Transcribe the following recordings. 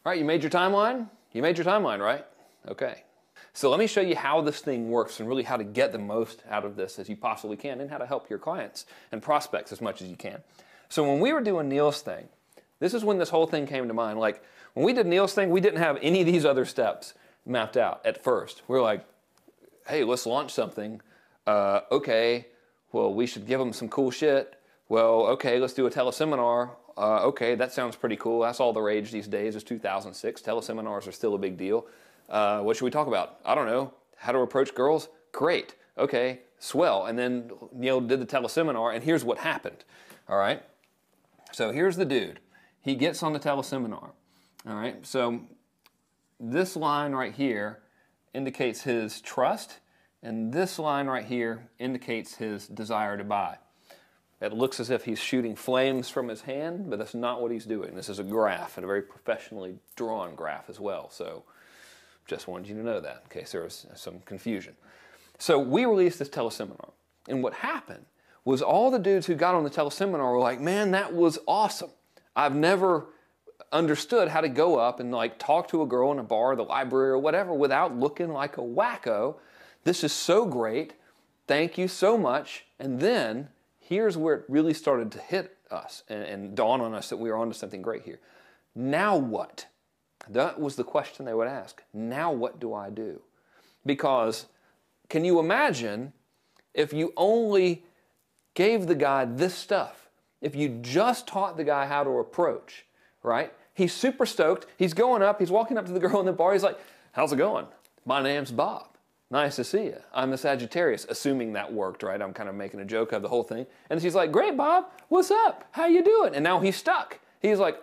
All right, you made your timeline? You made your timeline, right? Okay. So let me show you how this thing works and really how to get the most out of this as you possibly can and how to help your clients and prospects as much as you can. So when we were doing Neil's thing, this is when this whole thing came to mind. Like when we did Neil's thing, we didn't have any of these other steps mapped out at first. We were like, hey, let's launch something. Okay, well, we should give them some cool shit. Well, okay, let's do a teleseminar. Okay, that sounds pretty cool. That's all the rage these days. It's 2006. Teleseminars are still a big deal. What should we talk about? I don't know. How to approach girls? Great. Okay, swell. And then Neil did the teleseminar, and here's what happened. All right? So here's the dude. He gets on the teleseminar. All right? So this line right here indicates his trust, and this line right here indicates his desire to buy. It looks as if he's shooting flames from his hand, but that's not what he's doing. This is a graph, and a very professionally drawn graph as well. So just wanted you to know that in case there was some confusion. So we released this teleseminar, and what happened was all the dudes who got on the teleseminar were like, man, that was awesome. I've never understood how to go up and like talk to a girl in a bar, the library, or whatever without looking like a wacko. This is so great. Thank you so much. And then here's where it really started to hit us and dawn on us that we were onto something great here. Now what? That was the question they would ask. Now what do I do? Because can you imagine if you only gave the guy this stuff? If you just taught the guy how to approach, right? He's super stoked. He's going up. He's walking up to the girl in the bar. He's like, how's it going? My name's Bob. Nice to see you. I'm a Sagittarius, assuming that worked, right? I'm kind of making a joke of the whole thing. And she's like, great, Bob. What's up? How you doing? And now he's stuck. He's like,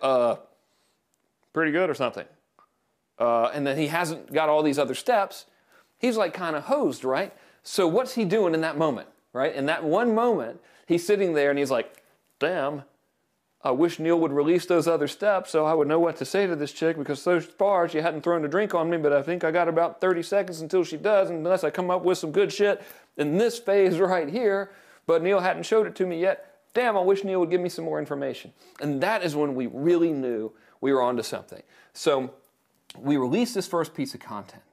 pretty good or something. And then he hasn't got all these other steps. He's like kind of hosed, right? So what's he doing in that moment, right? In that one moment, he's sitting there and he's like, damn, I wish Neil would release those other steps so I would know what to say to this chick because so far she hadn't thrown a drink on me, but I think I got about 30 seconds until she does unless I come up with some good shit in this phase right here, but Neil hadn't showed it to me yet. Damn, I wish Neil would give me some more information. And that is when we really knew we were onto something. So we released this first piece of content,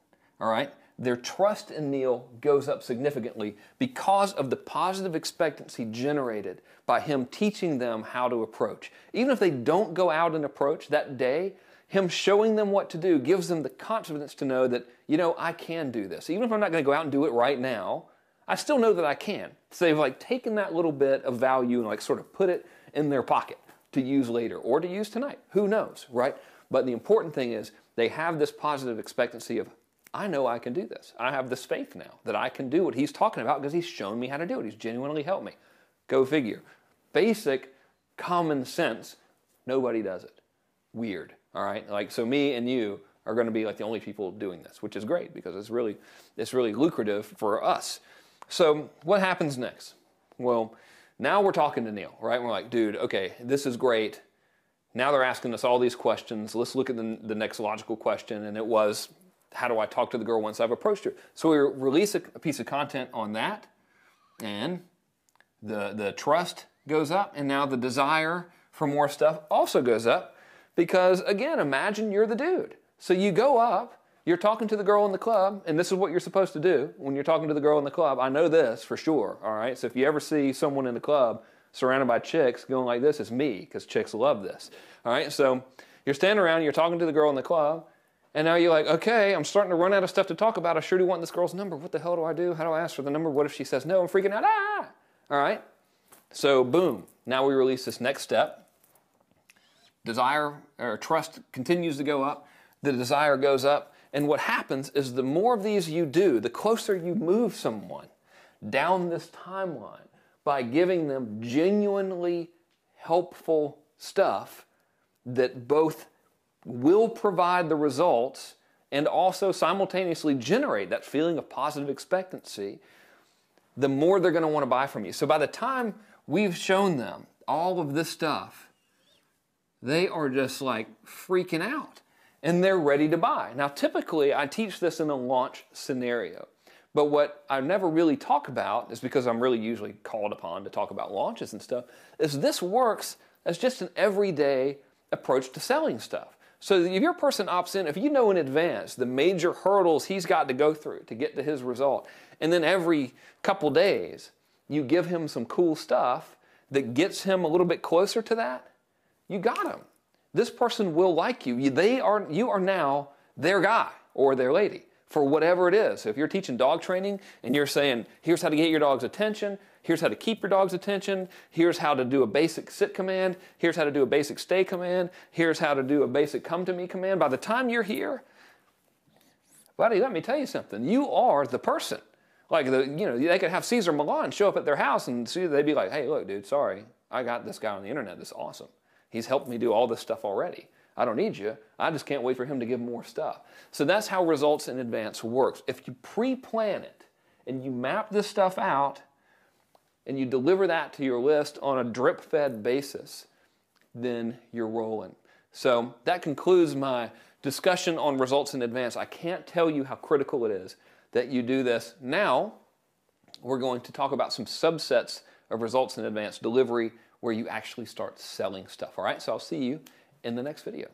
all right? Their trust in Neil goes up significantly because of the positive expectancy generated by him teaching them how to approach. Even if they don't go out and approach that day, him showing them what to do gives them the confidence to know that, you know, I can do this. Even if I'm not going to go out and do it right now, I still know that I can. So they've like taken that little bit of value and like sort of put it in their pocket to use later or to use tonight. Who knows, right? But the important thing is they have this positive expectancy of, I know I can do this. I have this faith now that I can do what he's talking about because he's shown me how to do it. He's genuinely helped me. Go figure. Basic common sense, nobody does it. Weird, all right? Like, so me and you are going to be like the only people doing this, which is great because it's really lucrative for us. So what happens next? Well, now we're talking to Neil, right? We're like, dude, okay, this is great. Now they're asking us all these questions. Let's look at the next logical question, and it was, how do I talk to the girl once I've approached her? So we release a piece of content on that, and the trust goes up, and now the desire for more stuff also goes up because, again, imagine you're the dude. So you go up, you're talking to the girl in the club, and this is what you're supposed to do when you're talking to the girl in the club. I know this for sure, all right? So if you ever see someone in the club surrounded by chicks going like this, it's me, because chicks love this, all right? So you're standing around, you're talking to the girl in the club, and now you're like, okay, I'm starting to run out of stuff to talk about. I sure do want this girl's number. What the hell do I do? How do I ask for the number? What if she says no? I'm freaking out. Ah! All right? So boom. Now we release this next step. Desire or trust continues to go up. The desire goes up. And what happens is the more of these you do, the closer you move someone down this timeline by giving them genuinely helpful stuff that both will provide the results and also simultaneously generate that feeling of positive expectancy, the more they're going to want to buy from you. So by the time we've shown them all of this stuff, they are just like freaking out and they're ready to buy. Now, typically I teach this in a launch scenario, but what I never really talk about is because I'm really usually called upon to talk about launches and stuff, is this works as just an everyday approach to selling stuff. So if your person opts in, if you know in advance the major hurdles he's got to go through to get to his result, and then every couple days you give him some cool stuff that gets him a little bit closer to that, you got him. This person will like you. You are now their guy or their lady for whatever it is. So if you're teaching dog training and you're saying, here's how to get your dog's attention, here's how to keep your dog's attention, here's how to do a basic sit command, here's how to do a basic stay command, here's how to do a basic come to me command. By the time you're here, buddy, let me tell you something. You are the person. Like, they could have Cesar Millan show up at their house and they'd be like, hey, look, dude, sorry. I got this guy on the internet that's awesome. He's helped me do all this stuff already. I don't need you. I just can't wait for him to give more stuff. So that's how results in advance works. If you pre-plan it and you map this stuff out and you deliver that to your list on a drip-fed basis, then you're rolling. So that concludes my discussion on results in advance. I can't tell you how critical it is that you do this. Now, we're going to talk about some subsets of results in advance delivery where you actually start selling stuff. All right, so I'll see you in the next video.